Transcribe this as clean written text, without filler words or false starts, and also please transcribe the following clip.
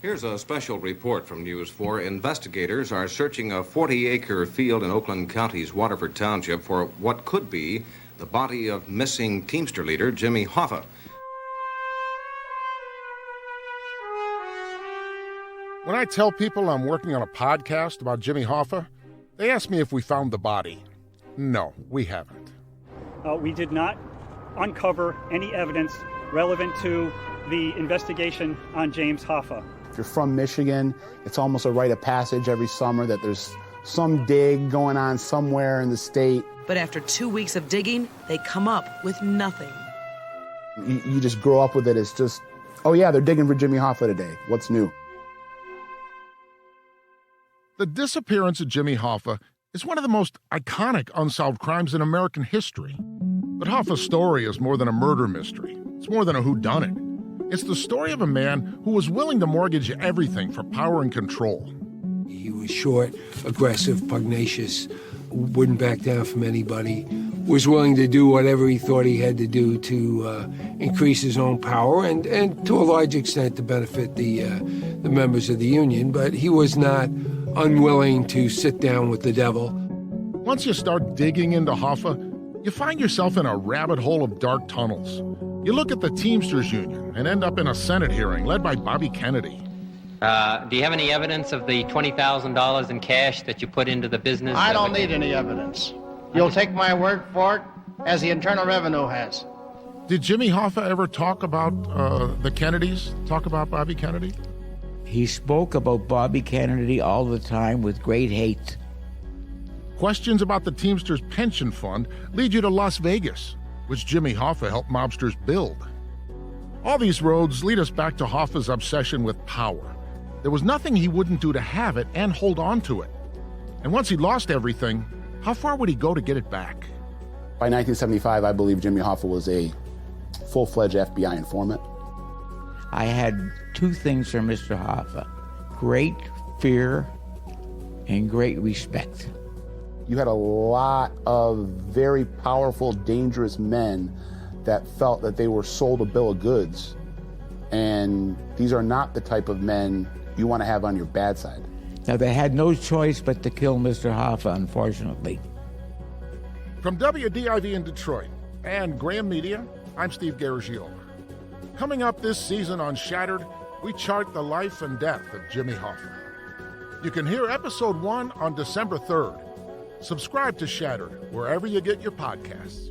Here's a special report from News 4. Investigators are searching a 40-acre field in Oakland County's Waterford Township for what could be the body of missing Teamster leader Jimmy Hoffa. When I tell people I'm working on a podcast about Jimmy Hoffa, they ask me if we found the body. No, we haven't. We did not uncover any evidence relevant to the investigation on James Hoffa. If you're from Michigan, it's almost a rite of passage every summer that there's some dig going on somewhere in the state. But after 2 weeks of digging, they come up with nothing. You just grow up with it. It's just, oh yeah, they're digging for Jimmy Hoffa today. What's new? The disappearance of Jimmy Hoffa is one of the most iconic unsolved crimes in American history. But Hoffa's story is more than a murder mystery. It's more than a whodunit. It's the story of a man who was willing to mortgage everything for power and control. He was short, aggressive, pugnacious, wouldn't back down from anybody, was willing to do whatever he thought he had to do to increase his own power and to a large extent to benefit the members of the Union. But he was not unwilling to sit down with the devil. Once you start digging into Hoffa, you find yourself in a rabbit hole of dark tunnels. You look at the Teamsters Union and end up in a Senate hearing led by Bobby Kennedy. Do you have any evidence of the $20,000 in cash that you put into the business? I don't need any evidence. You'll take my word for it, as the Internal Revenue has. Did Jimmy Hoffa ever talk about the Kennedys, talk about Bobby Kennedy? He spoke about Bobby Kennedy all the time with great hate. Questions about the Teamsters pension fund lead you to Las Vegas, which Jimmy Hoffa helped mobsters build. All these roads lead us back to Hoffa's obsession with power. There was nothing he wouldn't do to have it and hold on to it. And once he lost everything, how far would he go to get it back? By 1975, I believe Jimmy Hoffa was a full-fledged FBI informant. I had two things from Mr. Hoffa: great fear and great respect. You had a lot of very powerful, dangerous men that felt that they were sold a bill of goods. And these are not the type of men you want to have on your bad side. Now, they had no choice but to kill Mr. Hoffa, unfortunately. From WDIV in Detroit and Graham Media, I'm Steve Garagiola. Coming up this season on Shattered, we chart the life and death of Jimmy Hoffa. You can hear episode 1 on December 3rd. Subscribe to Shattered wherever you get your podcasts.